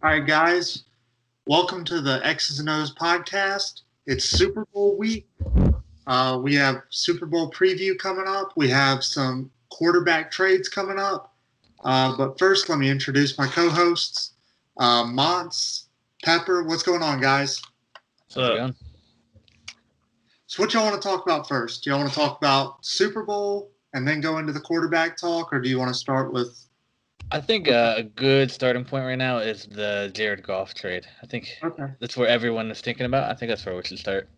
All right, guys, welcome to the X's and O's podcast. It's Super Bowl week. We have Super Bowl preview coming up. We have some quarterback trades coming up. But first, let me introduce my co-hosts, Mons, Pepper. What's going on, guys? How's it going? So what y'all want to talk about first? Do y'all want to talk about Super Bowl and then go into the quarterback talk, or do you want to start with I think a good starting point right now is the Jared Goff trade. I think that's where everyone is thinking about. I think that's where we should start.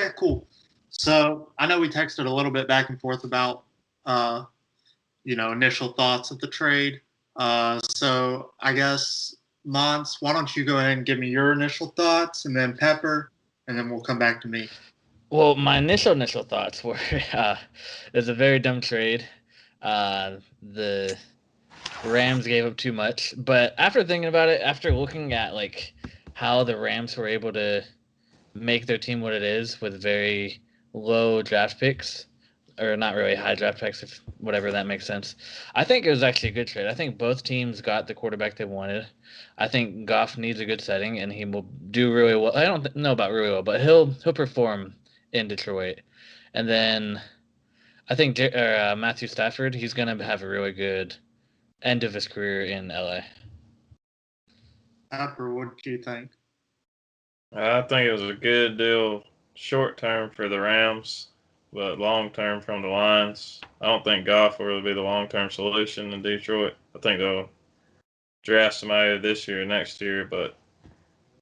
Okay, cool. So I know we texted a little bit back and forth about, initial thoughts of the trade. So I guess, Mons, why don't you go ahead and give me your initial thoughts, and then Pepper, and then we'll come back to me. Well, my initial thoughts were it's a very dumb trade. The Rams gave up too much, but after thinking about it, after looking at like how the Rams were able to make their team what it is with very low draft picks, or not really high draft picks, if whatever that makes sense, I think it was actually a good trade. I think both teams got the quarterback they wanted. I think Goff needs a good setting, and he will do really well. I don't know about really well, but he'll perform in Detroit. And then I think Matthew Stafford, he's going to have a really good end of his career in LA. Pepper, what do you think? I think it was a good deal short term for the Rams, but long term from the Lions. I don't think Goff will really be the long term solution in Detroit. I think they'll draft somebody this year or next year, but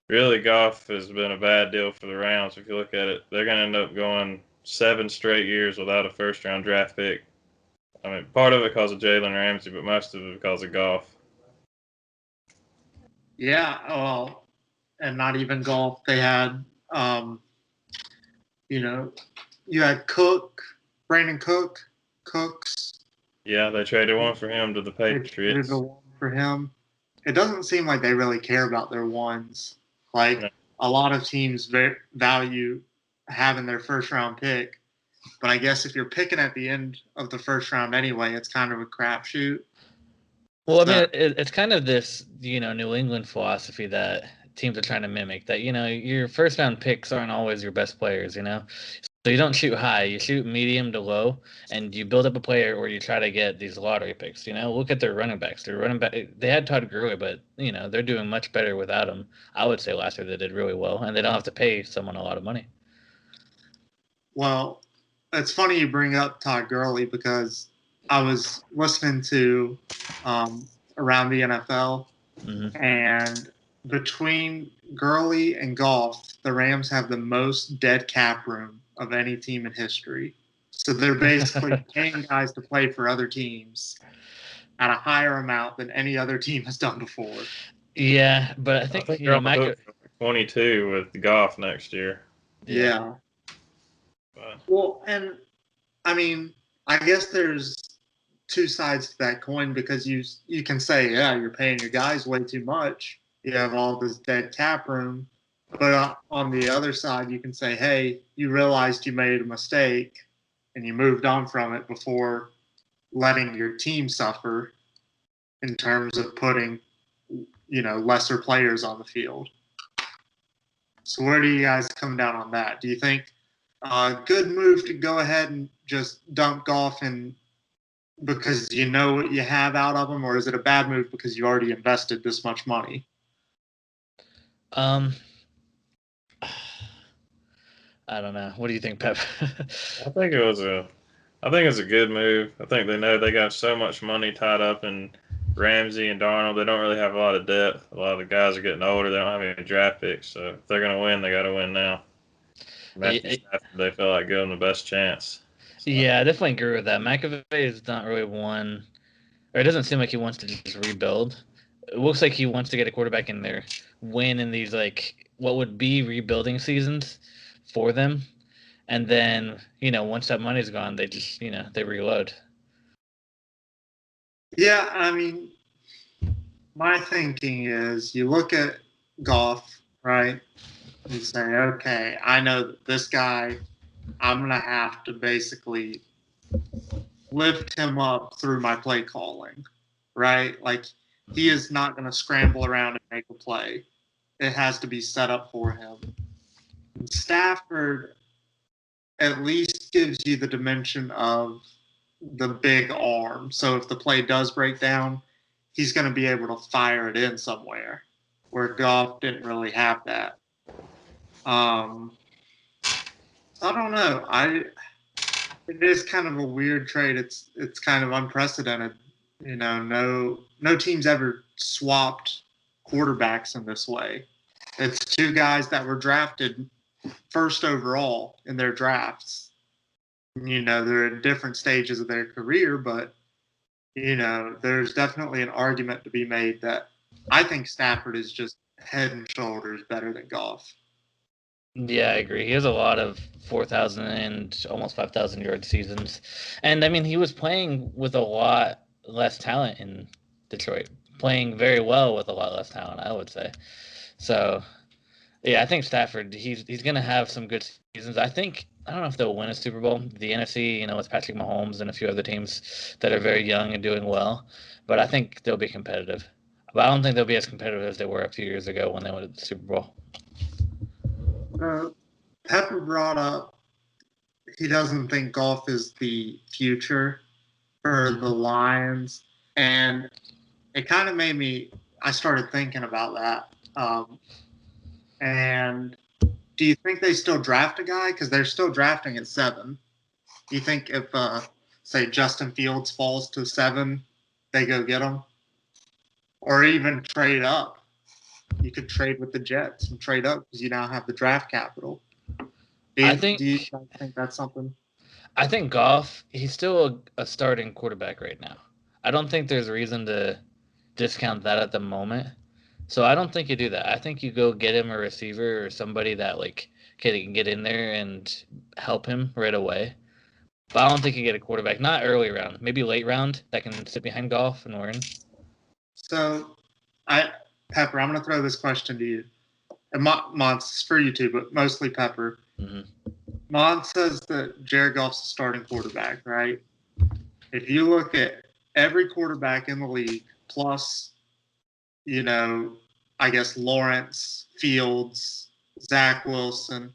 really Goff has been a bad deal for the Rams. If you look at it, they're going to end up going 7 straight years without a first round draft pick. I mean, part of it because of Jalen Ramsey, but most of it because of Goff. Yeah, well, and not even Goff. They had, you had Brandon Cooks. Yeah, they traded one for him to the Patriots. They traded one for him. It doesn't seem like they really care about their ones. Like, a lot of teams value having their first-round pick. But I guess if you're picking at the end of the first round anyway, it's kind of a crapshoot. Well, I mean, it's kind of this, New England philosophy that teams are trying to mimic, that, your first-round picks aren't always your best players, So you don't shoot high, you shoot medium to low, and you build up a player or you try to get these lottery picks, Look at their running backs. They had Todd Gurley, but, they're doing much better without him. I would say last year they did really well, and they don't have to pay someone a lot of money. Well, it's funny you bring up Todd Gurley because I was listening to Around the NFL, and between Gurley and Goff, the Rams have the most dead cap room of any team in history. So they're basically paying guys to play for other teams at a higher amount than any other team has done before. Yeah, but I think they're on the hook for 22 with Goff next year. Yeah. Well, and I mean, I guess there's two sides to that coin, because you can say, yeah, you're paying your guys way too much. You have all this dead cap room. But on the other side, you can say, hey, you realized you made a mistake and you moved on from it before letting your team suffer in terms of putting, lesser players on the field. So where do you guys come down on that? Do you think good move to go ahead and just dump Goff in because you know what you have out of him, or is it a bad move because you already invested this much money? I don't know. What do you think, Pep? I think it was a good move. I think they know they got so much money tied up in Ramsey and Darnold. They don't really have a lot of depth. A lot of the guys are getting older. They don't have any draft picks. So if they're going to win, they got to win now. Matthew Stafford, they feel like give them the best chance. So. Yeah, I definitely agree with that. McAvey is not really one, or it doesn't seem like he wants to just rebuild. It looks like he wants to get a quarterback in there, win in these, like, what would be rebuilding seasons for them. And then, once that money's gone, they just, they reload. Yeah, I mean, my thinking is you look at Goff, right? You say, okay, I know that this guy, I'm going to have to basically lift him up through my play calling, right? Like, he is not going to scramble around and make a play. It has to be set up for him. Stafford at least gives you the dimension of the big arm. So if the play does break down, he's going to be able to fire it in somewhere, where Goff didn't really have that. I don't know. It is kind of a weird trade. It's kind of unprecedented. No team's ever swapped quarterbacks in this way. It's two guys that were drafted first overall in their drafts. They're at different stages of their career, but there's definitely an argument to be made that I think Stafford is just head and shoulders better than Goff. Yeah, I agree. He has a lot of 4,000 and almost 5,000 yard seasons. And I mean, he was playing with a lot less talent in Detroit, playing very well with a lot less talent, I would say. So, yeah, I think Stafford, he's going to have some good seasons. I don't know if they'll win a Super Bowl. The NFC, with Patrick Mahomes and a few other teams that are very young and doing well. But I think they'll be competitive. But I don't think they'll be as competitive as they were a few years ago when they went to the Super Bowl. Pepper brought up he doesn't think Goff is the future for the Lions, and it kind of made me. I started thinking about that. And do you think they still draft a guy? Because they're still drafting at 7. Do you think if, say, Justin Fields falls to 7, they go get him, or even trade up? You could trade with the Jets and trade up because you now have the draft capital. Do you think that's something? I think Goff, he's still a starting quarterback right now. I don't think there's a reason to discount that at the moment. So I don't think you do that. I think you go get him a receiver or somebody that can get in there and help him right away. But I don't think you get a quarterback. Not early round, maybe late round that can sit behind Goff and learn. So, Pepper, I'm going to throw this question to you. And Mons, for you too, but mostly Pepper. Mm-hmm. Mon says that Jared Goff's a starting quarterback, right? If you look at every quarterback in the league, plus, I guess Lawrence, Fields, Zach Wilson,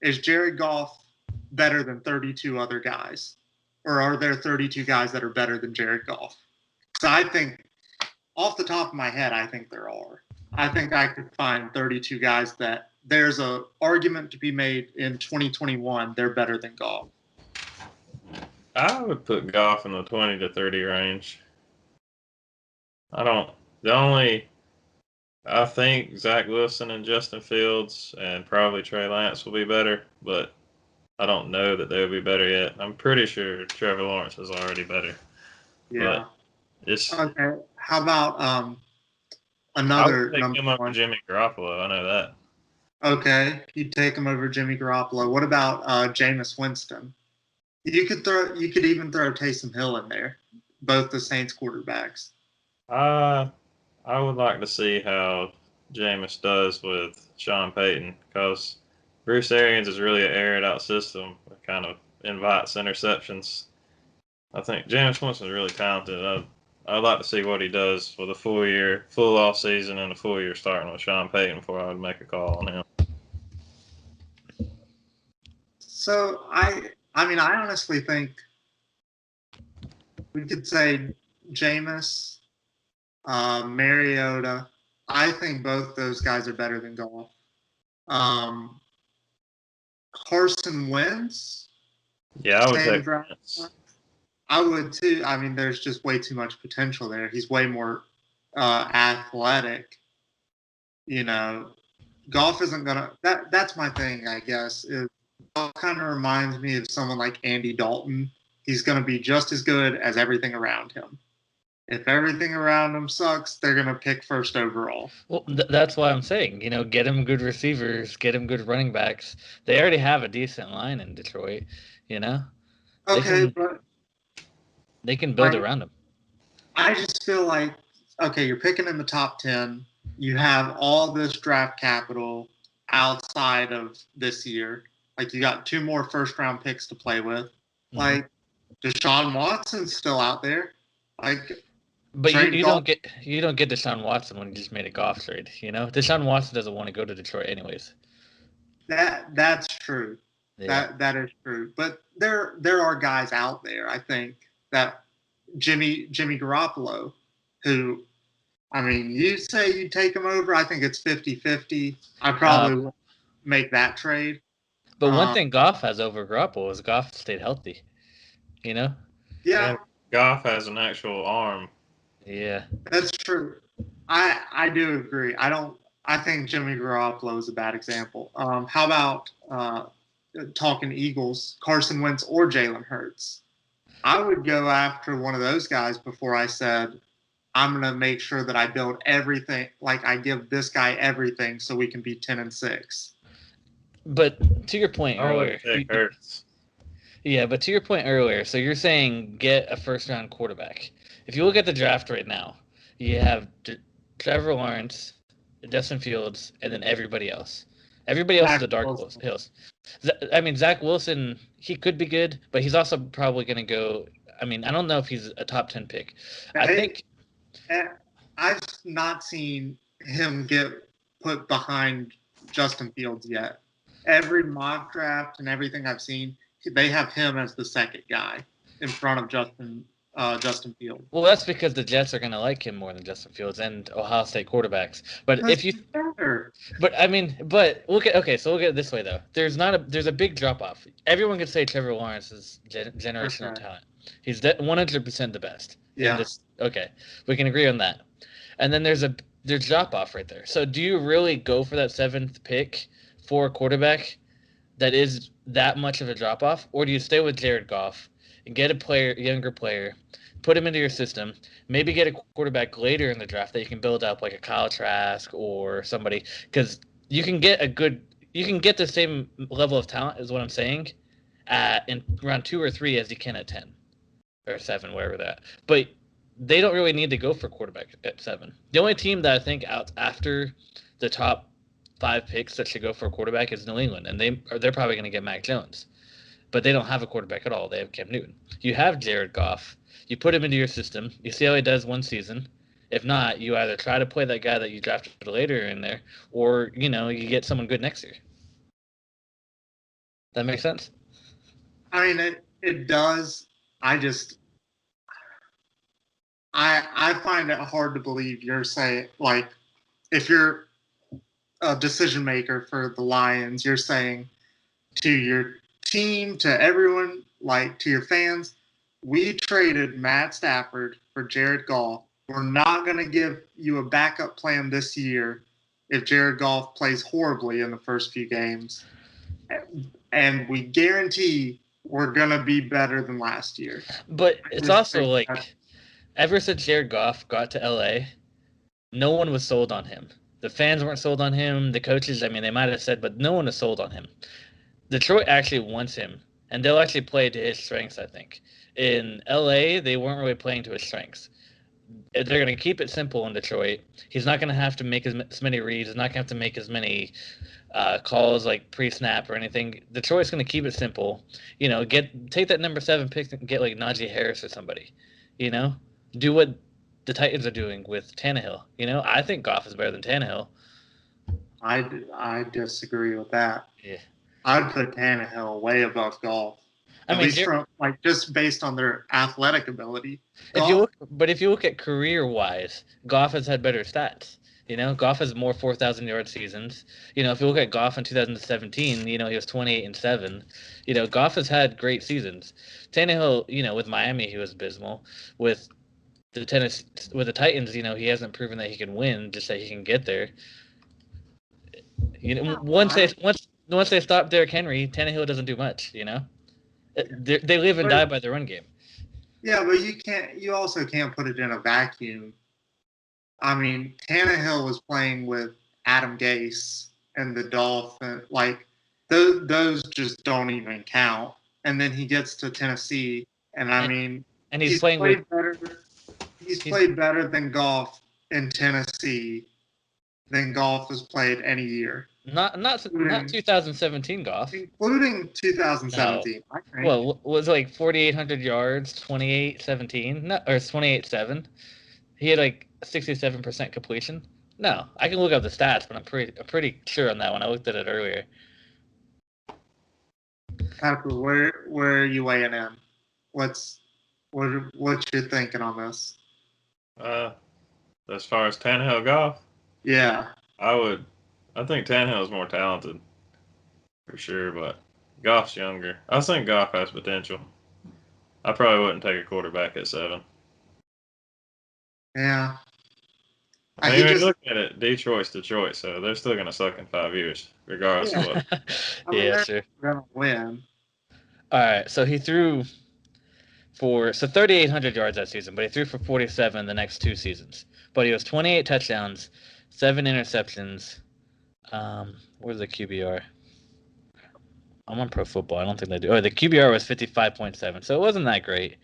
is Jared Goff better than 32 other guys? Or are there 32 guys that are better than Jared Goff? So I think, off the top of my head, I think there are. I think I could find 32 guys that there's an argument to be made in 2021 they're better than Goff. I would put Goff in the 20 to 30 range. I think Zach Wilson and Justin Fields and probably Trey Lance will be better, but I don't know that they'll be better yet. I'm pretty sure Trevor Lawrence is already better. Yeah. Okay. How about I another would take number him over one? Jimmy Garoppolo. I know that. Okay, you'd take him over Jimmy Garoppolo. What about Jameis Winston? You could even throw Taysom Hill in there. Both the Saints quarterbacks. I would like to see how Jameis does with Sean Payton because Bruce Arians is really an air it out system that kind of invites interceptions. I think Jameis Winston is really talented. I'd like to see what he does with a full off season and a full year starting with Sean Payton before I would make a call on him. So I honestly think we could say Jameis, Mariota. I think both those guys are better than Goff. Carson Wentz. Yeah, I would take Wentz. I would too. I mean, there's just way too much potential there. He's way more athletic. Goff isn't gonna. That's my thing, I guess. Goff kind of reminds me of someone like Andy Dalton. He's gonna be just as good as everything around him. If everything around him sucks, they're gonna pick first overall. Well, that's why I'm saying, get him good receivers, get him good running backs. They already have a decent line in Detroit. Okay, but they can build around him. I just feel like, okay, you're picking in the top 10. You have all this draft capital outside of this year. Like, you got 2 more first-round picks to play with. Mm-hmm. Like, Deshaun Watson's still out there. Like, But Trade you Goff. don't get Deshaun Watson when you just made a Goff trade. Deshaun Watson doesn't want to go to Detroit anyways. That's true. Yeah. That is true. But there are guys out there, I think, that Jimmy Garoppolo, who, I mean, you say you take him over, I think it's 50-50. I probably won't make that trade. But one thing Goff has over Garoppolo is Goff stayed healthy. Yeah. And Goff has an actual arm. Yeah. That's true. I do agree. I think Jimmy Garoppolo is a bad example. How about talking Eagles, Carson Wentz or Jalen Hurts? I would go after one of those guys before I said, I'm going to make sure that I build everything, like I give this guy everything so we can be 10-6. But to your point earlier. Hurts. Yeah, but to your point earlier, so you're saying get a first-round quarterback. If you look at the draft right now, you have Trevor Lawrence, Justin Fields, and then everybody else. Everybody else is a dark horse. I mean, Zach Wilson, he could be good, but he's also probably going to go. I mean, I don't know if he's a top 10 pick. I think I've not seen him get put behind Justin Fields yet. Every mock draft and everything I've seen, they have him as the second guy in front of Justin Fields. Well, that's because the Jets are going to like him more than Justin Fields and Ohio State quarterbacks. But That's if you, better. but look at it this way though. There's a big drop off. Everyone can say Trevor Lawrence is generational talent. He's 100% the best. Yeah. Okay, we can agree on that. And then there's drop off right there. So do you really go for that 7th pick for a quarterback that is that much of a drop off, or do you stay with Jared Goff and get a younger player, put him into your system, maybe get a quarterback later in the draft that you can build up like a Kyle Trask or somebody, because you can get the same level of talent is what I'm saying in round 2 or 3 as you can at 10 or 7, wherever that. But they don't really need to go for quarterback at 7. The only team that I think out after the top 5 picks that should go for a quarterback is New England, and they're probably going to get Mac Jones. But they don't have a quarterback at all. They have Cam Newton. You have Jared Goff. You put him into your system. You see how he does one season. If not, you either try to play that guy that you drafted later in there, or you get someone good next year. That makes sense? I mean, it does. I find it hard to believe you're saying, like, if you're a decision maker for the Lions, you're saying to your team, to everyone, like to your fans, we traded Matt Stafford for Jared Goff. We're not going to give you a backup plan this year if Jared Goff plays horribly in the first few games. And we guarantee we're going to be better than last year. But it's also like, ever since Jared Goff got to LA, no one was sold on him. The fans weren't sold on him. The coaches, I mean, they might have said, but no one was sold on him. Detroit actually wants him, and they'll actually play to his strengths, I think. In LA, they weren't really playing to his strengths. They're going to keep it simple in Detroit. He's not going to have to make as many reads. He's not going to have to make as many calls like pre-snap or anything. Detroit's going to keep it simple. Take that number 7 pick and get like Najee Harris or somebody. Do what the Titans are doing with Tannehill. I think Goff is better than Tannehill. I disagree with that. Yeah. I'd put Tannehill way above Goff. At least just based on their athletic ability. If you look at career-wise, Goff has had better stats. Goff has more 4,000-yard seasons. If you look at Goff in 2017, he was 28-7. Goff has had great seasons. Tannehill, with Miami, he was abysmal. With the Titans, he hasn't proven that he can win, just that he can get there. Once they stop Derrick Henry, Tannehill doesn't do much. They live and die by the run game. Yeah, but you also can't put it in a vacuum. I mean, Tannehill was playing with Adam Gase and the Dolphins. Like, those just don't even count. And then he gets to Tennessee, and he's played better. He's played better than Goff in Tennessee than Goff has played any year. Not 2017 Goff. Including 2017. No. Well, was like 4,800 yards, 28-17, or 28-7. he had like 67% completion. No, I can look up the stats, but I'm pretty sure on that one. I looked at it earlier. Pepper, where are you weighing in? What's you thinking on this? As far as Tannehill Goff, Yeah. I think Tannehill's more talented for sure, but Goff's younger. I think Goff has potential. I probably wouldn't take a quarterback at 7. Yeah. I mean, when you look at it, Detroit's Detroit, so they're still going to suck in 5 years, regardless of what. Yeah, sure. They're going to win. All right, so he threw for 3,800 yards that season, but he threw for 47 the next 2 seasons. But he was 28 touchdowns, 7 interceptions. Where's the QBR? I'm on Pro Football. I don't think they do. Oh, the QBR was 55.7, so it wasn't that great.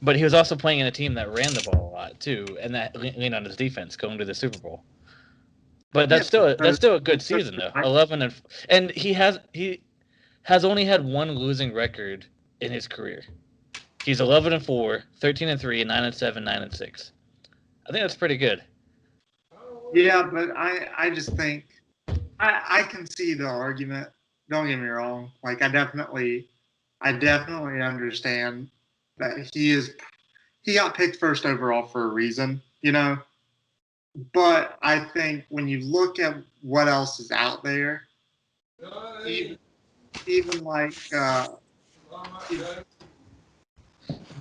But he was also playing in a team that ran the ball a lot too, and that leaned on his defense going to the Super Bowl. But that's still a good season though. 11 and he has only had one losing record in his career. He's 11-4, 13-3, 9-7, 9-6. I think that's pretty good. Yeah, but I just think I can see the argument. Don't get me wrong. Like I definitely understand that he got picked first overall for a reason, But I think when you look at what else is out there, even like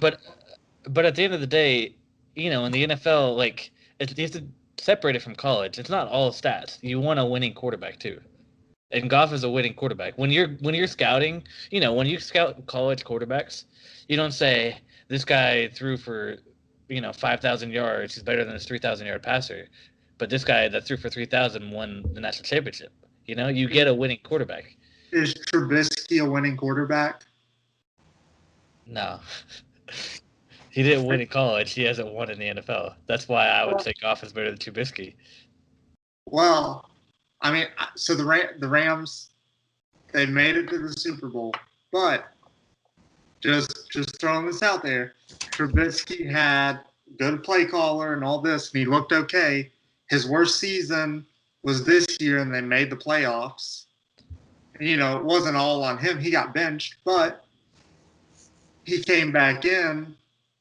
but at the end of the day, in the NFL, like you have to separate it from college. It's not all stats. You want a winning quarterback too. And Goff is a winning quarterback. When you're scouting, when you scout college quarterbacks, you don't say this guy threw for 5,000 yards. He's better than his 3,000-yard passer. But this guy that threw for 3,000 won the national championship. You get a winning quarterback. Is Trubisky a winning quarterback? No. He didn't win in college. He hasn't won in the NFL. That's why I would say Goff is better than Trubisky. Well, I mean, so the Rams, they made it to the Super Bowl, but just throwing this out there, Trubisky had good play caller and all this, and he looked okay. His worst season was this year, and they made the playoffs. It wasn't all on him. He got benched, but he came back in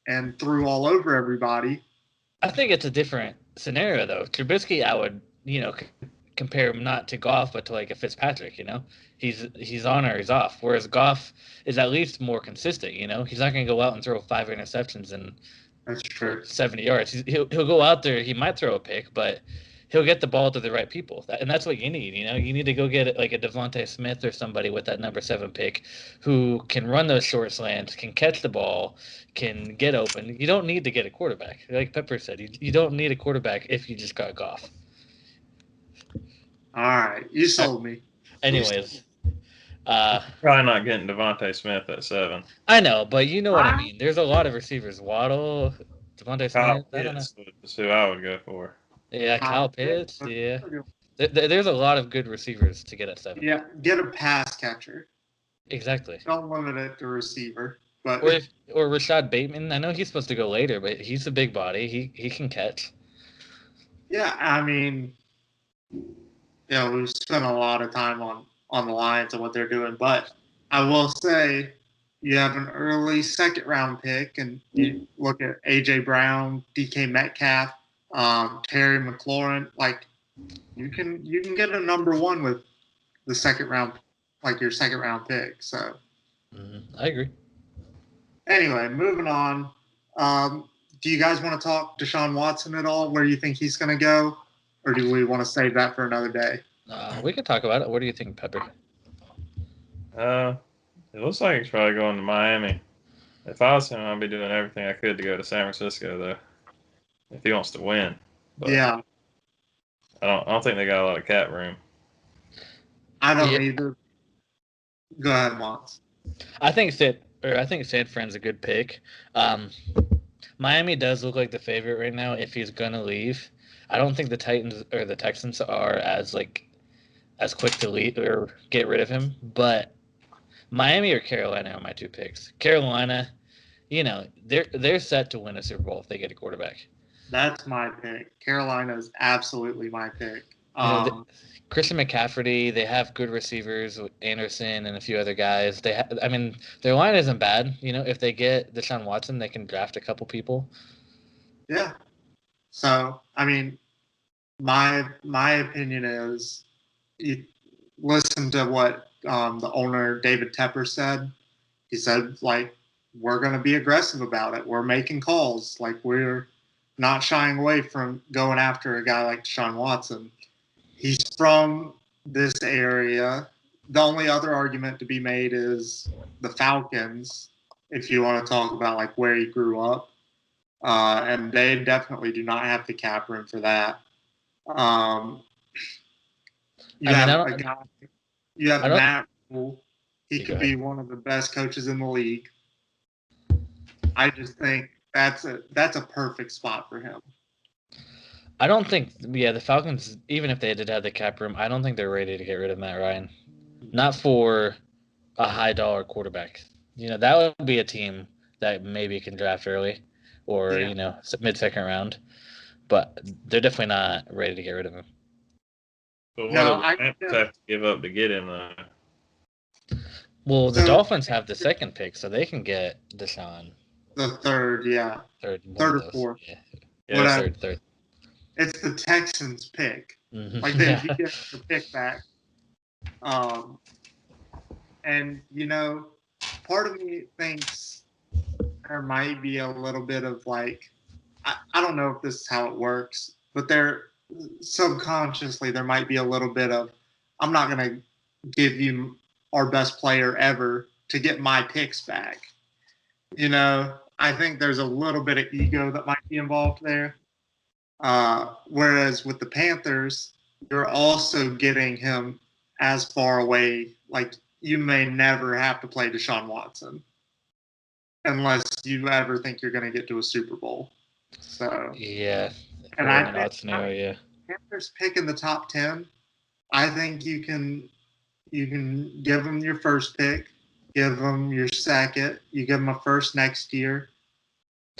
and threw all over everybody. I think it's a different scenario, though. Trubisky, I would, compare him not to Goff, but to like a Fitzpatrick. He's on or he's off. Whereas Goff is at least more consistent. He's not going to go out and throw 5 interceptions and that's true 70 yards. He'll go out there. He might throw a pick, but he'll get the ball to the right people, and that's what you need. You need to go get like a Devontae Smith or somebody with that number 7 pick who can run those short slants, can catch the ball, can get open. You don't need to get a quarterback, like Pepper said. You don't need a quarterback if you just got Goff. All right, you sold me. Anyways, probably not getting Devontae Smith at 7. I know, but you know what I mean. There's a lot of receivers. Waddle, Devontae Smith. I don't know. That's who I would go for. Yeah, Kyle Pitts. Yeah, there's a lot of good receivers to get at 7. Yeah, get a pass catcher. Exactly. Don't limit it to receiver. But or Rashad Bateman. I know he's supposed to go later, but he's a big body. He can catch. Yeah, I mean, we've spent a lot of time on the Lions and what they're doing, but I will say you have an early 2nd round pick, and you look at AJ Brown, DK Metcalf, Terry McLaurin. Like you can get a number 1 with the 2nd round, like your 2nd round pick. So I agree. Anyway, moving on. Do you guys want to talk Deshaun Watson at all? Where do you think he's going to go? Or do we want to save that for another day? We could talk about it. What do you think, Pepper? It looks like he's probably going to Miami. If I was him, I'd be doing everything I could to go to San Francisco, though, if he wants to win. But yeah. I don't think they got a lot of cap room. I don't either. Go ahead, Watts. I think San Fran's a good pick. Miami does look like the favorite right now if he's gonna leave. I don't think the Titans or the Texans are as quick to leave or get rid of him, but Miami or Carolina are my 2 picks. Carolina, they're set to win a Super Bowl if they get a quarterback. That's my pick. Carolina is absolutely my pick. Christian McCaffrey, they have good receivers with Anderson and a few other guys. Their line isn't bad. If they get Deshaun Watson, they can draft a couple people. Yeah. So, my opinion is, you listen to what the owner David Tepper said. He said, we're going to be aggressive about it. We're making calls. We're not shying away from going after a guy like Deshaun Watson. He's from this area. The only other argument to be made is the Falcons, if you want to talk about where he grew up. And they definitely do not have the cap room for that. You have Matt Rule. He could be one of the best coaches in the league. I just think that's a perfect spot for him. I don't think, the Falcons, even if they did have the cap room, I don't think they're ready to get rid of Matt Ryan. Not for a high dollar quarterback. That would be a team that maybe can draft early or, mid-second round. But they're definitely not ready to get rid of him. But what do the Panthers have to give up to get him, though? Well, the Dolphins have the second pick, so they can get Deshaun. The third, yeah. Third or fourth. Yeah, third. It's the Texans' pick. Mm-hmm. You get the pick back. And, part of me thinks there might be a little bit of I don't know if this is how it works, but subconsciously there might be a little bit of, I'm not going to give you our best player ever to get my picks back. I think there's a little bit of ego that might be involved there. Whereas with the Panthers, you're also getting him as far away. You may never have to play Deshaun Watson unless you ever think you're going to get to a Super Bowl. So yeah, and I think scenario, Panthers pick in the top 10. I think you can give them your first pick, give them your second, you give them a first next year.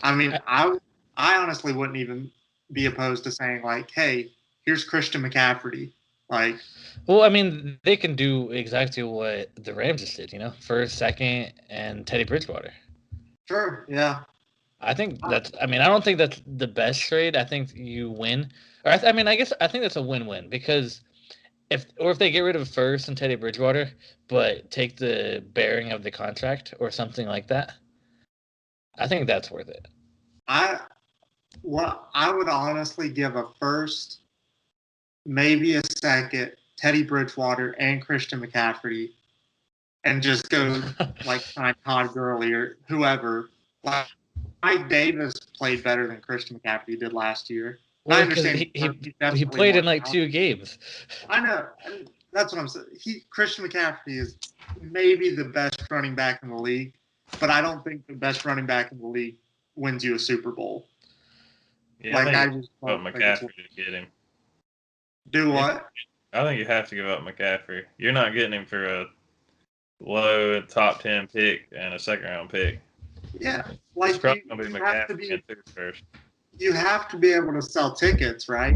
I honestly wouldn't even be opposed to saying hey, here's Christian McCaffrey. They can do exactly what the Rams just did, first, second, and Teddy Bridgewater. Sure, yeah. I think that's. I don't think that's the best trade. I think you win, or I think that's a win-win because if they get rid of first and Teddy Bridgewater, but take the bearing of the contract or something like that, I think that's worth it. I would honestly give a first, maybe a second, Teddy Bridgewater and Christian McCaffrey, and just go sign Todd Gurley or whoever. Mike Davis played better than Christian McCaffrey did last year. Well, I understand he played in 2 games. I know. That's what I'm saying. Christian McCaffrey is maybe the best running back in the league, but I don't think the best running back in the league wins you a Super Bowl. Yeah, I just give up McCaffrey to get him. Do what? I think you have to give up McCaffrey. You're not getting him for a low top 10 pick and a second round pick. Yeah, it's probably gonna be McCaffrey first. You have to be able to sell tickets, right?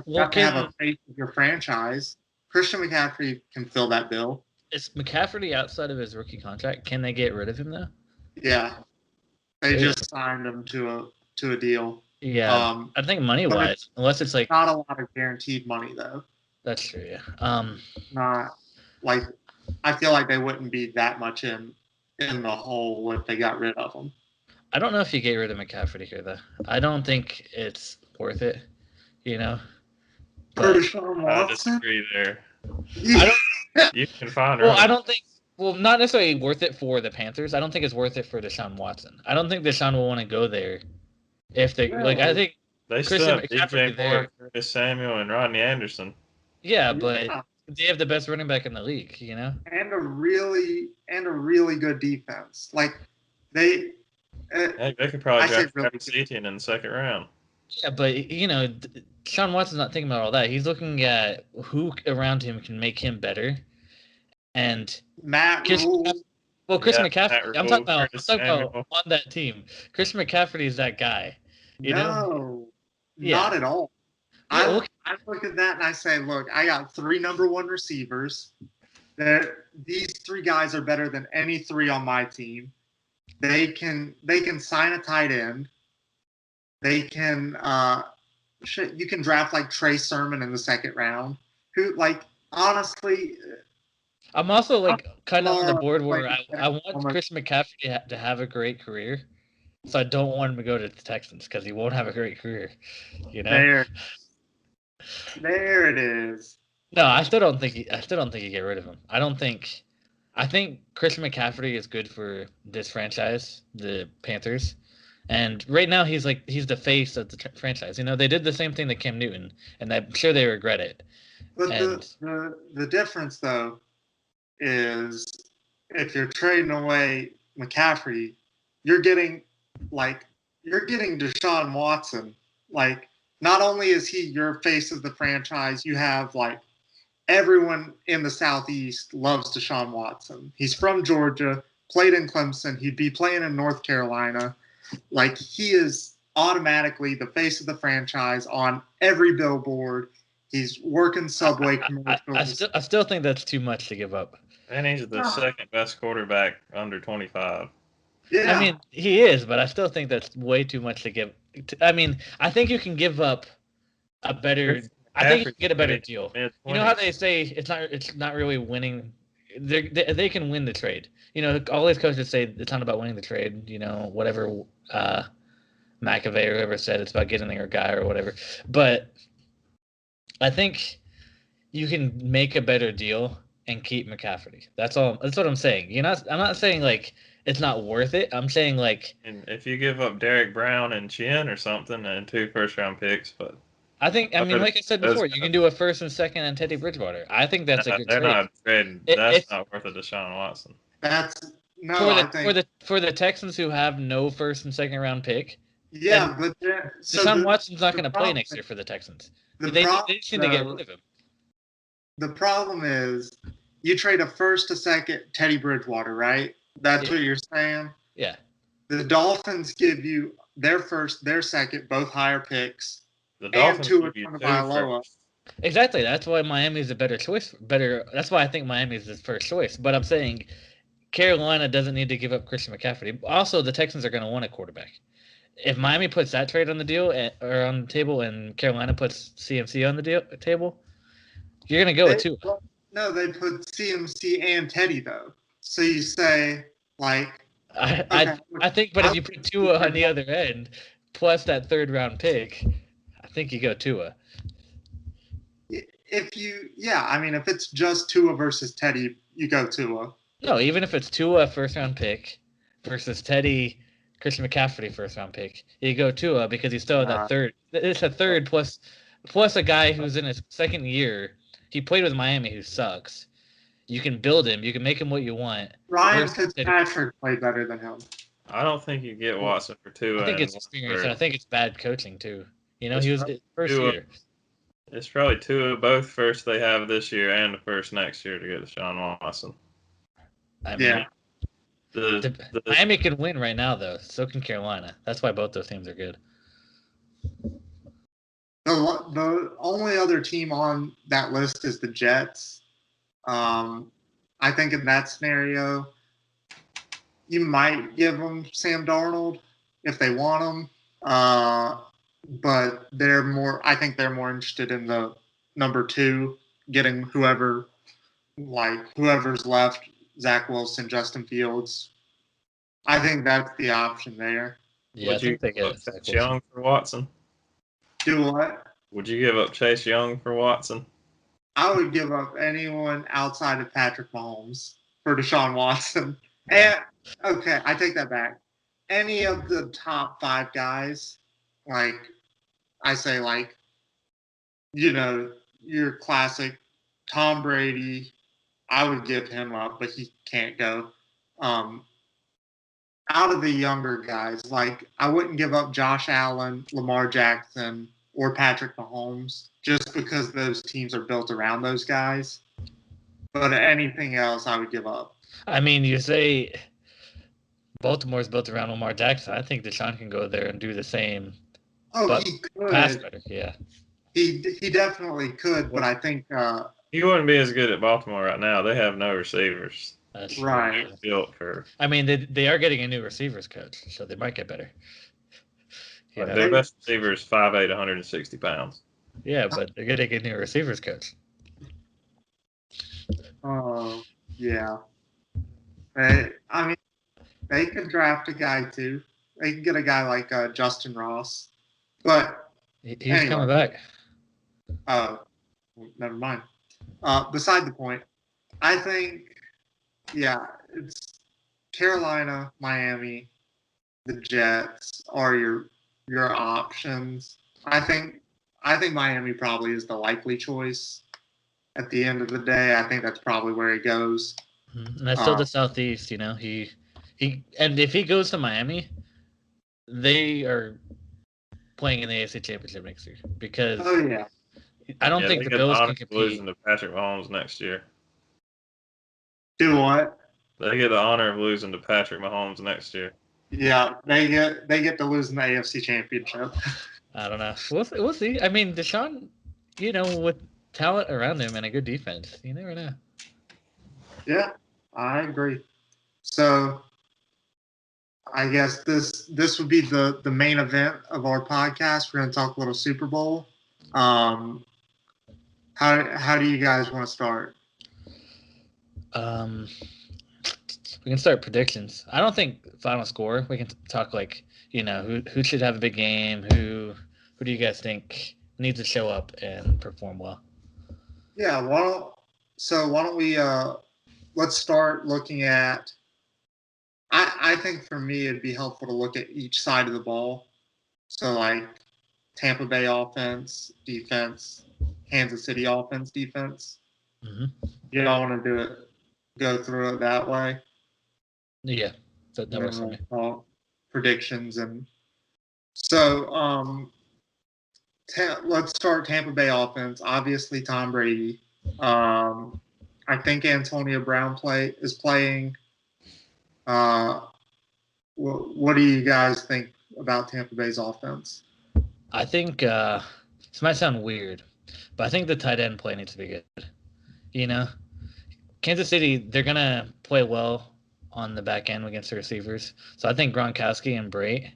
You have to have a face of your franchise. Christian McCaffrey can fill that bill. Is McCaffrey outside of his rookie contract? Can they get rid of him though? Yeah, they just signed him to a deal. Yeah, I think money-wise, unless it's not a lot of guaranteed money though. That's true. Yeah. Not I feel like they wouldn't be that much in the hole if they got rid of him. I don't know if you get rid of McCaffrey here though. I don't think it's worth it. For Deshaun Watson? I disagree there. You can find. Well, I don't think. Well, not necessarily worth it for the Panthers. I don't think it's worth it for Deshaun Watson. I don't think Deshaun will want to go there. If they I think they still have DJ Moore, Curtis Samuel, and Rodney Anderson. Yeah, but they have the best running back in the league, and a really good defense. They could probably draft Travis Etienne in the second round. Yeah, but Deshaun Watson's not thinking about all that. He's looking at who around him can make him better. And Matt Rule. Well, Chris Yeah, McCaffrey. Matt I'm Rule, talking about. Curtis I'm talking about Samuel. on that team. Chris McCaffrey is that guy. You know? No, Yeah. not at all. Yeah, I look, I look at that and I say, look, I got 3 number 1 receivers. These 3 guys are better than any 3 on my team. They can sign a tight end. They can you can draft like Trey Sermon in the 2nd round. Who like honestly, I'm also like kind of on the board like, where I want Chris McCaffrey to have a great career, so I don't want him to go to the Texans because he won't have a great career. You know? There it is. No, I still don't think. I still don't think you get rid of him. I don't think. I think Chris McCaffrey is good for this franchise, the Panthers, and right now he's the face of the franchise. You know, they did the same thing to Cam Newton, and I'm sure they regret it. But And the difference though is if you're trading away McCaffrey, you're getting Deshaun Watson. Like, not only is he your face of the franchise, you have like everyone in the Southeast loves Deshaun Watson. He's from Georgia, played in Clemson. He'd be playing in North Carolina. Like, he is automatically the face of the franchise on every billboard. He's working Subway commercials. I still think that's too much to give up. And he's the second best quarterback under 25. Yeah. I mean, he is, but I still think that's way too much to give. I mean, I think you can give up a better. I think you can get a better deal. You know how they say it's not really winning. They can win the trade. You know, all these coaches say it's not about winning the trade. You know, whatever McAvey or whoever said it's about getting their guy or whatever. But I think you can make a better deal and keep McCaffrey. That's all. That's what I'm saying. I'm not saying like it's not worth it. I'm saying like. And if you give up Derek Brown and Chin or something and 2 first-round picks, but I mean, like I said before, you can do a 1st and 2nd and Teddy Bridgewater. I think that's a good they're trade. not trading. That's not worth a Deshaun Watson. For the Texans who have no 1st and 2nd round pick. Yeah, but Deshaun Watson's not going to play next year for the Texans. They just need to get rid of him. The problem is you trade a 1st, a 2nd, Teddy Bridgewater, right? That's what you're saying? Yeah. The Dolphins give you their 1st, their 2nd, both higher picks. The Dolphins give you 2 first. Exactly. That's why Miami's a better choice. That's why I think Miami's the first choice. But I'm saying Carolina doesn't need to give up Christian McCaffrey. Also, the Texans are going to want a quarterback. If Miami puts that trade on the deal or on the table, and Carolina puts CMC on the table, you're going to go with Tua. No, they put CMC and Teddy though. So you say like, I think, but if you put Tua on the other end, plus that 3rd round pick, I think you go Tua. If it's just Tua versus Teddy, you go Tua. No, even if it's Tua 1st round pick versus Teddy, Christian McCaffrey 1st round pick, you go Tua because he's still that 3rd. It's a 3rd plus a guy who's in his 2nd year. He played with Miami, who sucks. You can build him. You can make him what you want. Ryan Fitzpatrick played better than him. I don't think you get Watson for 2. I think it's experience. And I think it's bad coaching too. You know, he was first year. It's probably 2 of both first they have this year and the 1st next year to get Deshaun Watson. I mean, Miami can win right now, though. So can Carolina. That's why both those teams are good. The only other team on that list is the Jets. I think in that scenario, you might give them Sam Darnold if they want him. But I think they're more interested in the number 2, getting whoever's left, Zach Wilson, Justin Fields. I think that's the option there. Yeah, would you give up Chase Young for Watson? Do what? Would you give up Chase Young for Watson? I would give up anyone outside of Patrick Mahomes for Deshaun Watson. And okay, I take that back. Any of the top 5 guys, like I say, like, you know, your classic Tom Brady, I would give him up, but he can't go. Out of the younger guys, like I wouldn't give up Josh Allen, Lamar Jackson, or Patrick Mahomes just because those teams are built around those guys. But anything else, I would give up. I mean, you say Baltimore's built around Lamar Jackson. I think Deshaun can go there and do the same, Oh, but he pass could. better. Yeah. He definitely could, but I think He wouldn't be as good at Baltimore right now. They have no receivers. That's right. true. Built for. I mean, they are getting a new receivers coach, so they might get better. You know? Their best receiver is 5'8", 160 pounds. Yeah, but they're getting a new receivers coach. Oh, yeah. I mean, they could draft a guy too. They can get a guy like Justin Ross, but He's anyway. coming back. Never mind. Beside the point, I think, yeah, it's Carolina, Miami, the Jets are your options. I think Miami probably is the likely choice. At the end of the day, I think that's probably where he goes. And that's still the Southeast, you know. He and if he goes to Miami, they are playing in the AFC Championship next year because Oh yeah. I don't think the Bills can compete. Losing to Patrick Mahomes next year. Do what? They get the honor of losing to Patrick Mahomes next year. Yeah, they get to lose in the AFC Championship. I don't know. We'll see. I mean, Deshaun, you know, with talent around him and a good defense, you never know. Yeah, I agree. So I guess this would be the main event of our podcast. We're going to talk a little Super Bowl. How do you guys want to start? We can start predictions. I don't think final score. We can talk like, you know, who should have a big game. Who do you guys think needs to show up and perform well? Yeah. Why don't we let's start looking at. I think for me it'd be helpful to look at each side of the ball. So like Tampa Bay offense, defense, Kansas City offense, defense. Mm-hmm. You don't want to go through it that way. Yeah, that works for me. Predictions and so let's start Tampa Bay offense. Obviously Tom Brady. I think Antonio Brown is playing. What do you guys think about Tampa Bay's offense? I think this might sound weird, but I think the tight end play needs to be good. You know, Kansas City, they're gonna play well on the back end against the receivers. So I think Gronkowski and Brait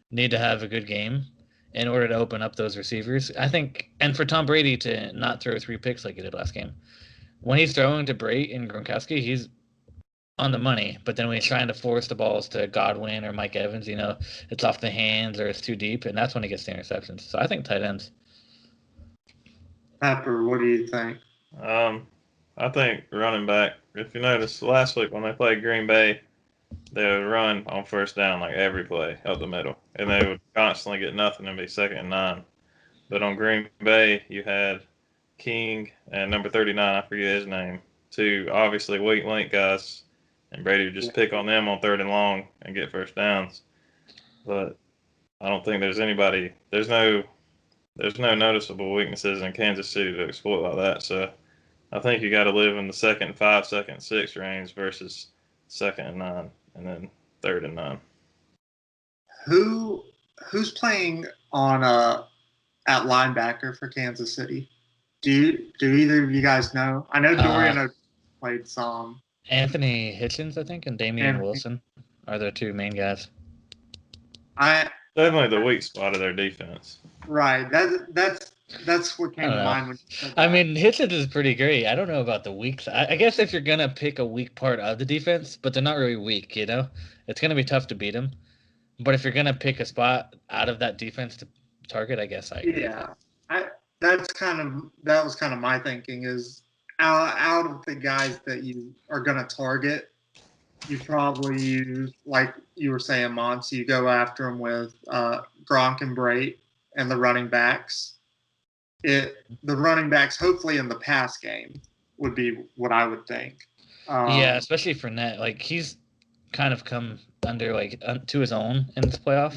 need to have a good game in order to open up those receivers. I think, and for Tom Brady to not throw 3 picks like he did last game, when he's throwing to Brait and Gronkowski, he's on the money. But then when he's trying to force the balls to Godwin or Mike Evans, you know, it's off the hands or it's too deep, and that's when he gets the interceptions. So I think tight ends. Pepper, what do you think? I think running back. If you noticed last week when they played Green Bay, they would run on first down like every play up the middle, and they would constantly get nothing and be 2nd and 9. But on Green Bay, you had King and number 39, I forget his name, 2 obviously weak link guys, and Brady would just pick on them on 3rd and long and get first downs. But I don't think there's no noticeable weaknesses in Kansas City to exploit like that. So I think you got to live in the 2nd 5, 2nd 6 range versus 2nd and 9, and then 3rd and 9. Who's playing on at linebacker for Kansas City? Do either of you guys know? I know Dorian played some. Anthony Hitchens, I think, and Damian Wilson are their 2 main guys. Definitely the weak spot of their defense. Right. That's what came to mind when you said that. I mean, Hitchens is pretty great. I don't know about the weak side. I guess if you're going to pick a weak part of the defense, but they're not really weak, you know? It's going to be tough to beat them. But if you're going to pick a spot out of that defense to target, I guess I agree. Yeah. That was kind of my thinking is out of the guys that you are going to target, you probably use, like you were saying, Mons, you go after them with Gronk and Brait and the running backs. The running backs, hopefully in the pass game, would be what I would think. Yeah, especially for Fournette. Like, he's kind of come under, like, to his own in this playoff.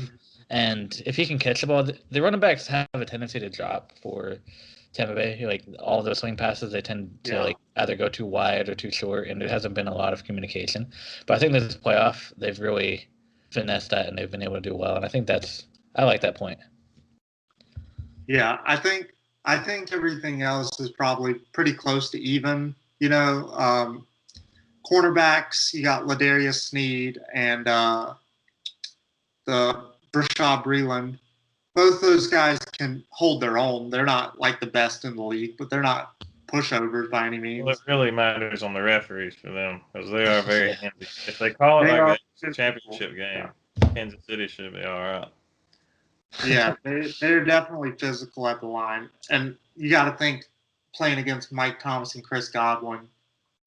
And if he can catch the ball, the running backs have a tendency to drop for Tampa Bay. Like all those swing passes, they tend to like either go too wide or too short, and there hasn't been a lot of communication. But I think this playoff, they've really finessed that, and they've been able to do well. And I think I like that point. Yeah, I think everything else is probably pretty close to even. Cornerbacks, you got Ladarius Sneed and the Brashad Breeland. Both those guys can hold their own. They're not like the best in the league, but they're not pushovers by any means. Well, it really matters on the referees for them because they are very handy. If they call it like a championship game, Kansas City should be all right. Yeah, they're definitely physical at the line. And you got to think playing against Mike Thomas and Chris Godwin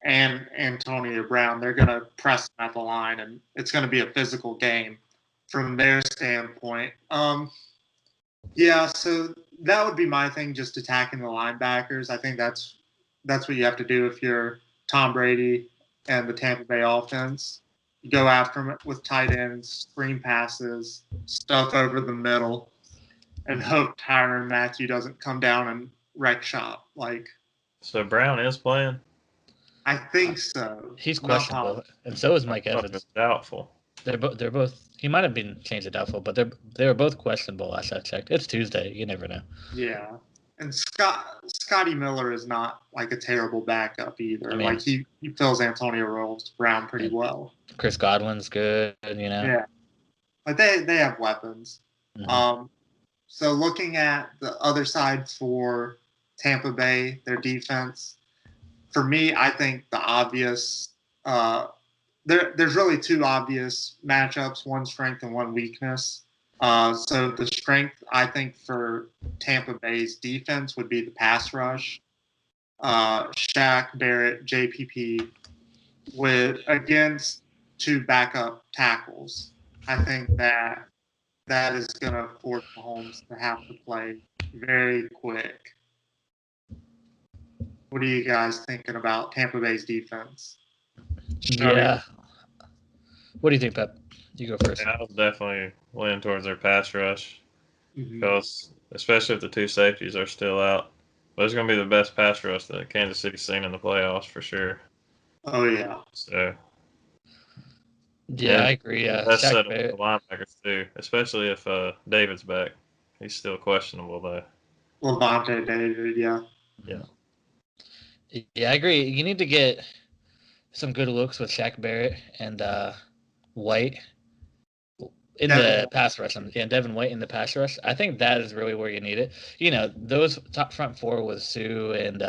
and Antonio Brown, they're going to press them at the line, and it's going to be a physical game from their standpoint. Yeah, so that would be my thing, just attacking the linebackers. I think that's what you have to do if you're Tom Brady and the Tampa Bay offense. You go after them with tight ends, screen passes, stuff over the middle, and hope Tyrann Mathieu doesn't come down and wreck shop. So Brown is playing? I think so. He's questionable, and so is Mike Evans. Doubtful. They're both. He might have been changed to doubtful, but they were both questionable last I checked. It's Tuesday. You never know. Yeah, and Scotty Miller is not like a terrible backup either. He fills Antonio Brown pretty well. Chris Godwin's good. Yeah, but they have weapons. Mm-hmm. So looking at the other side for Tampa Bay, their defense, for me, I think the obvious. There's really two obvious matchups, one strength and one weakness. So the strength, I think, for Tampa Bay's defense would be the pass rush. Shaq, Barrett, JPP against two backup tackles. I think that is going to force Mahomes to have to play very quick. What are you guys thinking about Tampa Bay's defense? Yeah. What do you think, Pep? You go first. Yeah, I was definitely leaning towards their pass rush because, especially if the two safeties are still out, there's going to be the best pass rush that Kansas City's seen in the playoffs for sure. Oh, yeah. So, yeah, I agree. That's set up the linebackers, too, especially if David's back. He's still questionable, though. Levante David, yeah. Yeah. Yeah, I agree. You need to get some good looks with Shaq Barrett and White in the pass rush. And Devin White in the pass rush. I think that is really where you need it. Those top front four with Sue and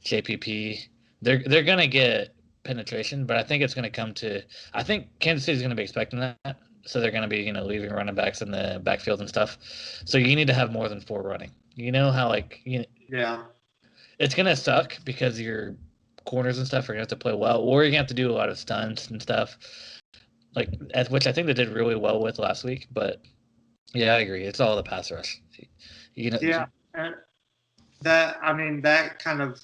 JPP, they're going to get penetration, but I think it's going to come to – I think Kansas City is going to be expecting that. So they're going to be, leaving running backs in the backfield and stuff. So you need to have more than four running. You know how, yeah. It's going to suck because your corners and stuff are going to have to play well, or you're going to have to do a lot of stunts and stuff, which I think they did really well with last week. But, yeah, I agree. It's all the pass rush. Yeah. And that kind of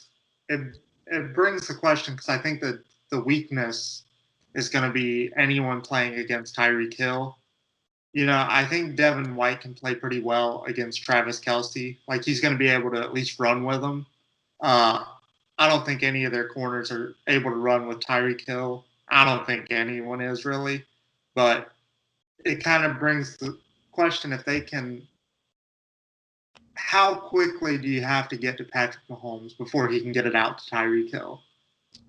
it brings the question, because I think that the weakness is going to be anyone playing against Tyreek Hill. I think Devin White can play pretty well against Travis Kelce. He's going to be able to at least run with him. I don't think any of their corners are able to run with Tyreek Hill. I don't think anyone is really. But it kind of brings the question, if they can – how quickly do you have to get to Patrick Mahomes before he can get it out to Tyreek Hill?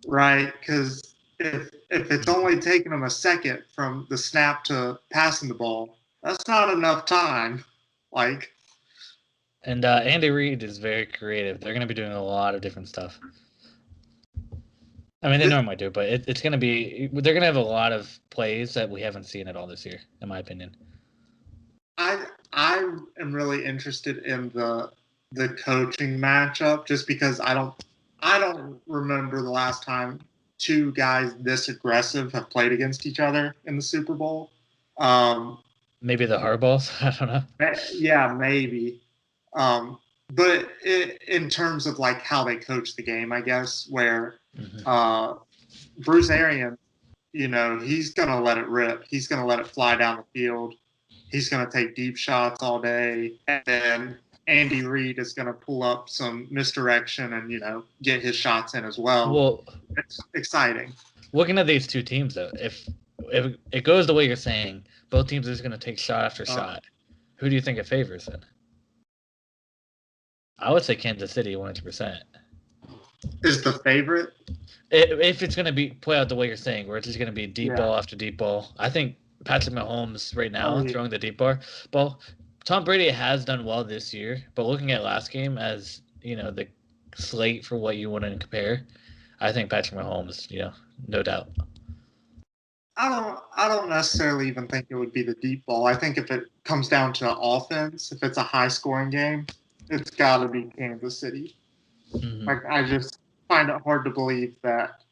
Right? Because if it's only taking him a second from the snap to passing the ball, that's not enough time. And Andy Reid is very creative. They're going to be doing a lot of different stuff. I mean, they normally do, but it's going to be – they're going to have a lot of plays that we haven't seen at all this year, in my opinion. I am really interested in the coaching matchup, just because I don't remember the last time two guys this aggressive have played against each other in the Super Bowl. Maybe the Hardballs? I don't know. Yeah, maybe. But in terms of how they coach the game, I guess, where Bruce Arians, he's going to let it rip. He's going to let it fly down the field. He's going to take deep shots all day. And then Andy Reid is going to pull up some misdirection and, get his shots in as well. Well, it's exciting. Looking at these two teams, though, if it goes the way you're saying, both teams are just going to take shot after shot. Who do you think it favors then? I would say Kansas City 100%. Is the favorite? If it's going to play out the way you're saying, where it's just going to be deep ball after deep ball, I think Patrick Mahomes right now throwing the deep ball. Tom Brady has done well this year, but looking at last game as the slate for what you want to compare, I think Patrick Mahomes, no doubt. I don't necessarily even think it would be the deep ball. I think if it comes down to offense, if it's a high scoring game, it's got to be Kansas City. Mm-hmm. Like, I just find it hard to believe that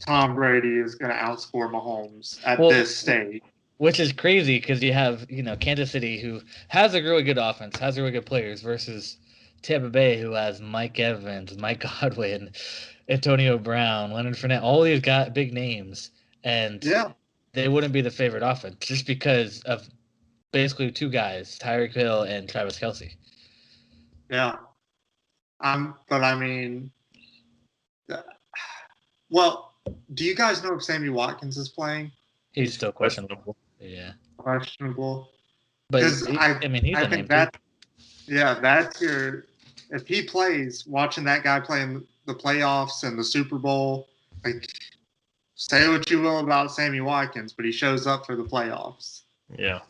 Tom Brady is going to outscore Mahomes at this stage. Which is crazy because you have, Kansas City, who has a really good offense, has really good players, versus Tampa Bay, who has Mike Evans, Mike Godwin, Antonio Brown, Leonard Fournette, all these big names. And they wouldn't be the favorite offense just because of basically two guys, Tyreek Hill and Travis Kelce. Yeah. But I mean, well, do you guys know if Sammy Watkins is playing? He's still questionable. Yeah. Questionable. But he's a name too. Yeah, that's if he plays, watching that guy play in the playoffs and the Super Bowl, like, say what you will about Sammy Watkins, but he shows up for the playoffs. Yeah.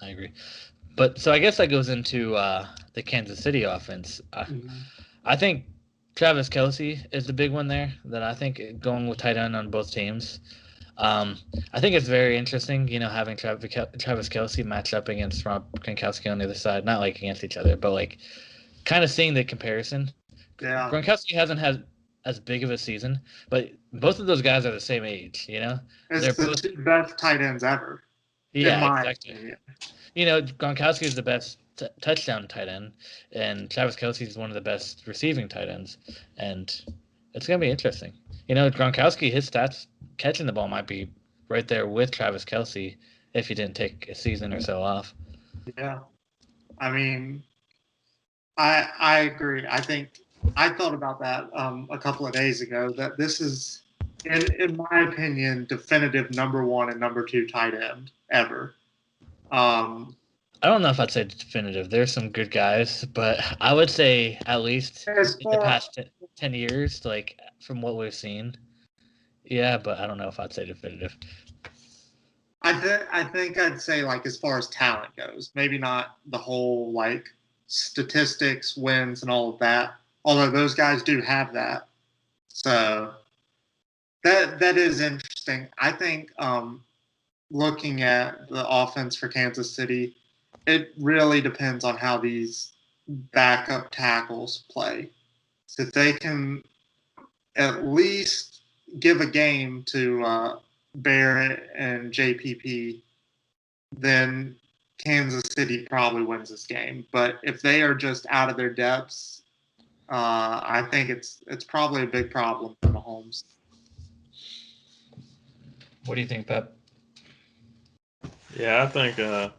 I agree. But so I guess that goes into the Kansas City offense. I think Travis Kelce is the big one there that I think going with tight end on both teams. I think it's very interesting, having Travis Kelce match up against Rob Gronkowski on the other side. Not like against each other, but like kind of seeing the comparison. Yeah. Gronkowski hasn't had as big of a season, but both of those guys are the same age, It's the two best tight ends ever. Yeah, exactly. Gronkowski is the best touchdown tight end, and Travis Kelce is one of the best receiving tight ends, and it's going to be interesting. Gronkowski, his stats catching the ball might be right there with Travis Kelce if he didn't take a season or so off. Yeah. I mean, I agree. I think I thought about that a couple of days ago, that this is, in my opinion, definitive number one and number two tight end ever. I don't know if I'd say definitive. There's some good guys, but I would say at least in the past 10 years, like from what we've seen. Yeah, but I don't know if I'd say definitive. I think I'd say, like, as far as talent goes, maybe not the whole, like, statistics, wins, and all of that. Although those guys do have that. So that is interesting. I think looking at the offense for Kansas City, it really depends on how these backup tackles play. So if they can at least give a game to Barrett and JPP, then Kansas City probably wins this game. But if they are just out of their depths, I think it's probably a big problem for Mahomes. What do you think, Pep? Yeah, I think it's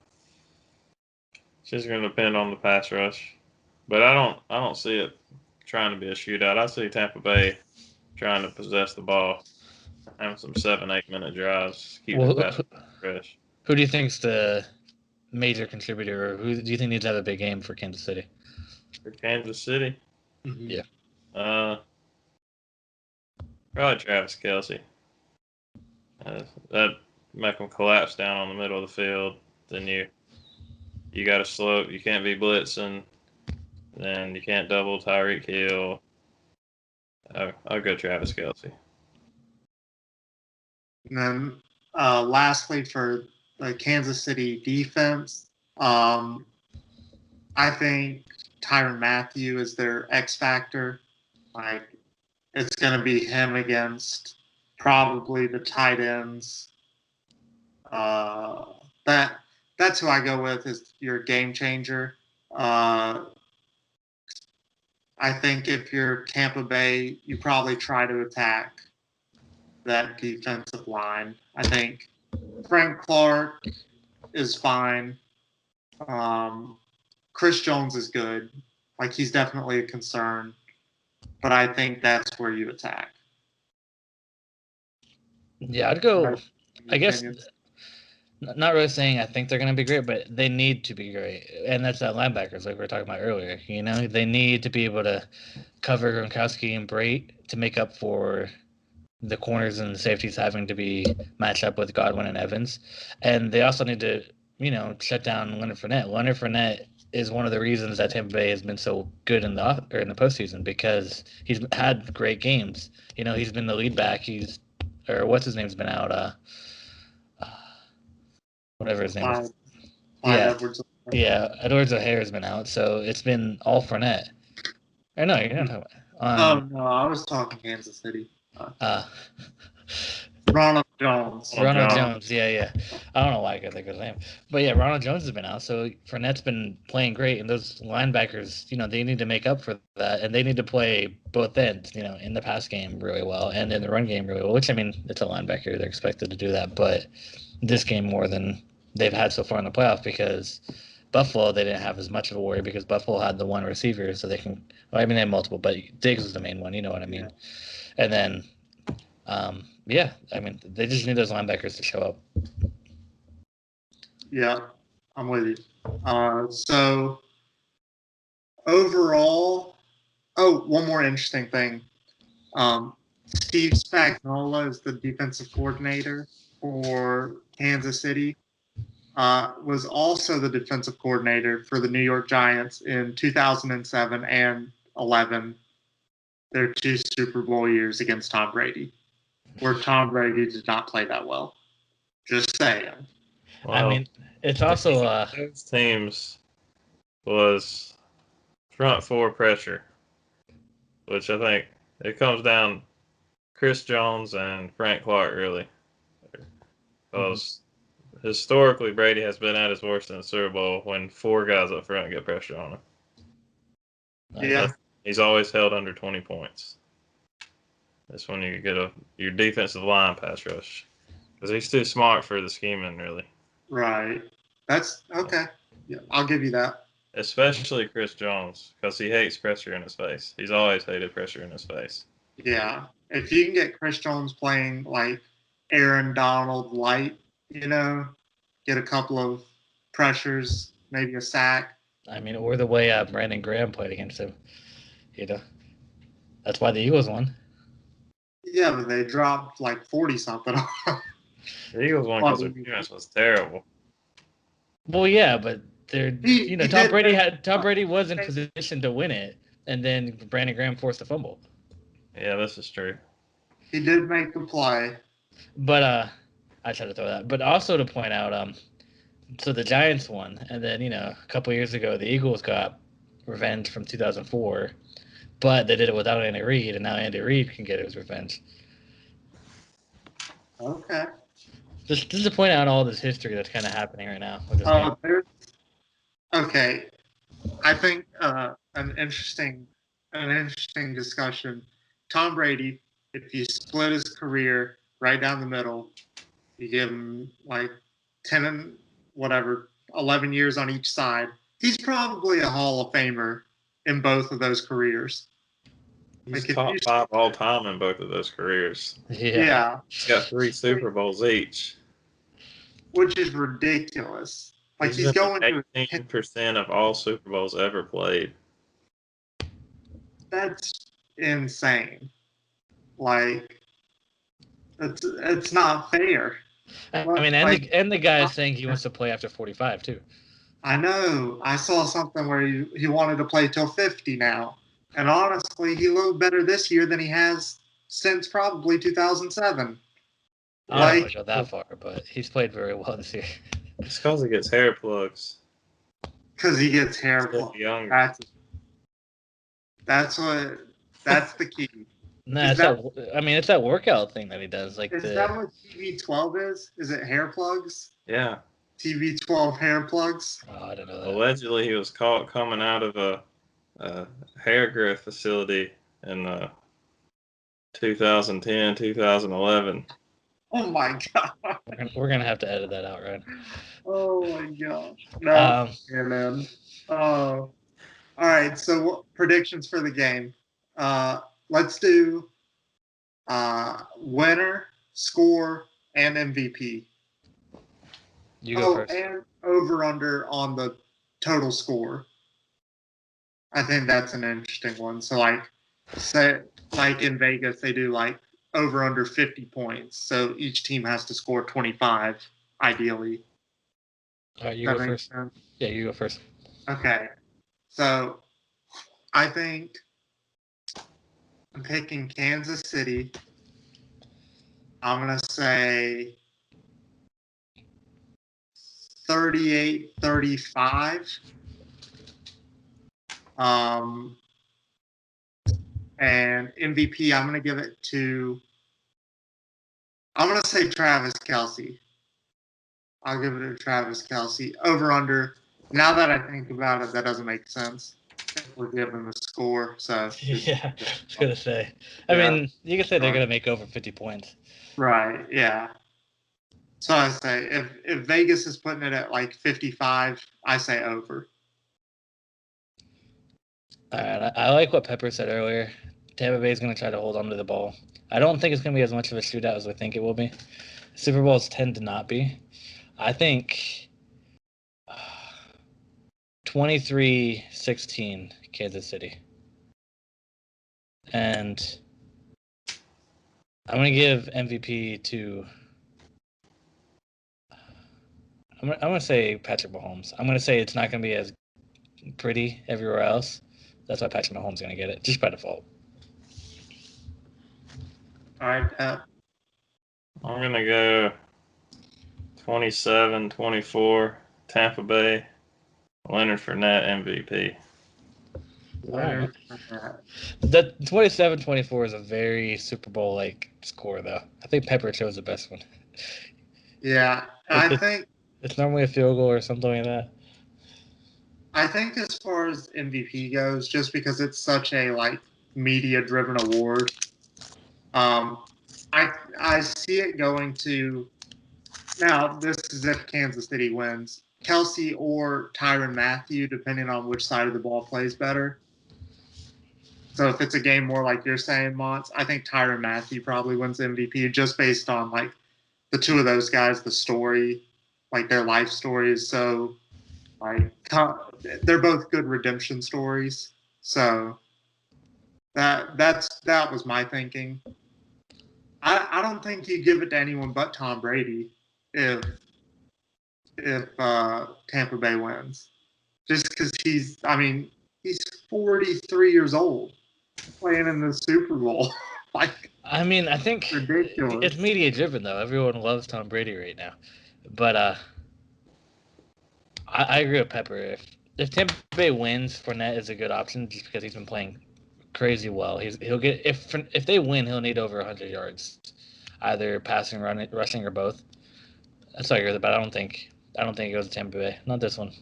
just going to depend on the pass rush, but I don't see it trying to be a shootout. I see Tampa Bay trying to possess the ball, having some 7-8 minute drives, keep the pass fresh. Who do you think's the major contributor, or who do you think needs to have a big game for Kansas City? For Kansas City? Mm-hmm. Yeah. Probably Travis Kelce. That make them collapse down on the middle of the field. Then you got to slope. You can't be blitzing. Then you can't double Tyreek Hill. I'll go Travis Kelce. And then lastly, for the Kansas City defense, I think Tyrann Mathieu is their X factor. Like, it's going to be him against probably the tight ends. That's who I go with as your game changer. I think if you're Tampa Bay, you probably try to attack that defensive line. I think Frank Clark is fine. Chris Jones is good. Like, he's definitely a concern. But I think that's where you attack. Yeah, I'd go. I guess not really saying I think they're going to be great, but they need to be great, and that's that linebackers like we were talking about earlier. You know, they need to be able to cover Gronkowski and Brate to make up for the corners and the safeties having to be matched up with Godwin and Evans, and they also need to, you know, shut down Leonard Fournette. Leonard Fournette is one of the reasons that Tampa Bay has been so good in the postseason because he's had great games. You know, he's been the lead back. What's his name's been out. Whatever his name is. Yeah, Edwards-Helaire has been out, so it's been all Fournette. Or no, you're not talking about. No, I was talking Kansas City. Ronald Jones, yeah. I don't know why I could think of his name. But yeah, Ronald Jones has been out, so Fournette's been playing great, and those linebackers, you know, they need to make up for that, and they need to play both ends, you know, in the pass game really well, and in the run game really well, which, I mean, it's a linebacker. They're expected to do that, but this game more than they've had so far in the playoffs because Buffalo, they didn't have as much of a worry because Buffalo had the one receiver, so they can, well, I mean, they had multiple, but Diggs was the main one, you know what I mean? Yeah. And then, yeah, I mean, they just need those linebackers to show up. Yeah, I'm with you. So, overall, one more interesting thing. Steve Spagnuolo is the defensive coordinator for Kansas City. Was also the defensive coordinator for the New York Giants in 2007 and 11, their 2 Super Bowl years against Tom Brady, where Tom Brady did not play that well. Just saying. Well, I mean, it's also those teams was front 4 pressure, which I think it comes down Chris Jones and Frank Clark really, because historically Brady has been at his worst in the Super Bowl when 4 guys up front get pressure on him. Yeah, he's always held under 20 points. That's when you get your defensive line pass rush, because he's too smart for the scheming really. Right. That's okay. Yeah, I'll give you that. Especially Chris Jones, because he hates pressure in his face. He's always hated pressure in his face. Yeah. If you can get Chris Jones playing like Aaron Donald light, you know, get a couple of pressures, maybe a sack. I mean, or the way Brandon Graham played against him. You know, that's why the Eagles won. Yeah, but they dropped like 40-something. The Eagles won because their defense was terrible. Well, yeah, but Tom Brady was in position to win it, and then Brandon Graham forced a fumble. Yeah, this is true. He did make the play. But I tried to throw that. But also to point out, so the Giants won, and then, you know, a couple years ago the Eagles got revenge from 2004, but they did it without Andy Reid, and now Andy Reid can get his revenge. Okay. Just to point out all this history that's kind of happening right now. Okay. I think an interesting discussion. Tom Brady, if you split his career right down the middle, you give him like 10 and 11 years on each side, he's probably a Hall of Famer in both of those careers. He's top 5 all time in both of those careers. Yeah. He's got 3 Super Bowls each. Which is ridiculous. Like, he's going to 18% of all Super Bowls ever played. That's insane. Like, it's not fair. I mean, and the guy is saying he wants to play after 45 too. I know. I saw something where he wanted to play till 50 now. And honestly, he looked better this year than he has since probably 2007. I don't want to go that far, but he's played very well this year. It's because he gets hair plugs. Because he gets hair plugs. That's the key. Nah, it's that workout thing that he does. Like, is that what TB12 is? Is it hair plugs? Yeah. TB12 hair plugs? Oh, I don't know that. Allegedly, he was caught coming out of a hair growth facility in 2010, 2011. Oh my god. We're gonna have to edit that out, right? Oh my gosh. No. Yeah, man. All right. So predictions for the game. Let's do winner, score, and MVP. You go first. And over under on the total score. I think that's an interesting one. So say in Vegas they do like over under 50 points. So each team has to score 25 ideally. All right, you go first. Sense? Yeah, you go first. Okay. So I think I'm picking Kansas City. I'm going to say 38-35. And MVP, I'm going to give it to, I'm going to say Travis Kelce. I'll give it to Travis Kelce. Over under. Now that I think about it, that doesn't make sense. We're giving the score. So yeah, I was going to say. I mean, you can say they're going to make over 50 points. Right, yeah. So I say if Vegas is putting it at like 55, I say over. All right, I like what Pepper said earlier. Tampa Bay is going to try to hold on to the ball. I don't think it's going to be as much of a shootout as we think it will be. Super Bowls tend to not be. I think 23-16 Kansas City. And I'm going to give MVP to I'm going to say Patrick Mahomes. I'm going to say it's not going to be as pretty everywhere else. That's why Patrick Mahomes is going to get it, just by default. All right, Pat. I'm going to go 27-24 Tampa Bay. Leonard Fournette MVP. Right. The 27-24 is a very Super Bowl-like score, though. I think Pepper chose the best one. Yeah, I think it's normally a field goal or something like that. I think as far as MVP goes, just because it's such a media-driven award, I see it going to. Now, this is if Kansas City wins. Kelce or Tyrann Mathieu, depending on which side of the ball plays better. So if it's a game more like you're saying, Montz, I think Tyrann Mathieu probably wins MVP just based on the two of those guys, the story, their life stories. So they're both good redemption stories. So that was my thinking. I don't think you give it to anyone but Tom Brady if Tampa Bay wins, just because he's 43 years old playing in the Super Bowl. I mean, I think ridiculous. It's media driven though. Everyone loves Tom Brady right now, but I agree with Pepper. If Tampa Bay wins, Fournette is a good option just because he's been playing crazy well. He'll get if they win, he'll need over 100 yards, either passing, rushing, or both. That's all I agree with. But I don't think it goes to Tampa Bay. Not this one.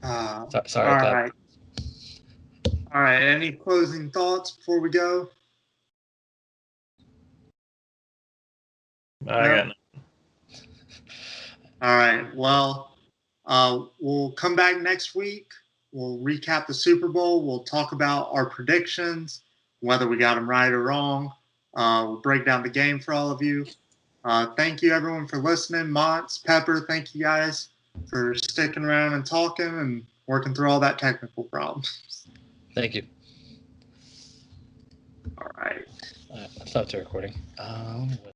Sorry. All right. All right. Any closing thoughts before we go? I got nothing. All right. Well, we'll come back next week. We'll recap the Super Bowl. We'll talk about our predictions, whether we got them right or wrong. We'll break down the game for all of you. Thank you, everyone, for listening. Montz, Pepper, thank you guys for sticking around and talking and working through all that technical problems. Thank you. All right. Let's stop the recording.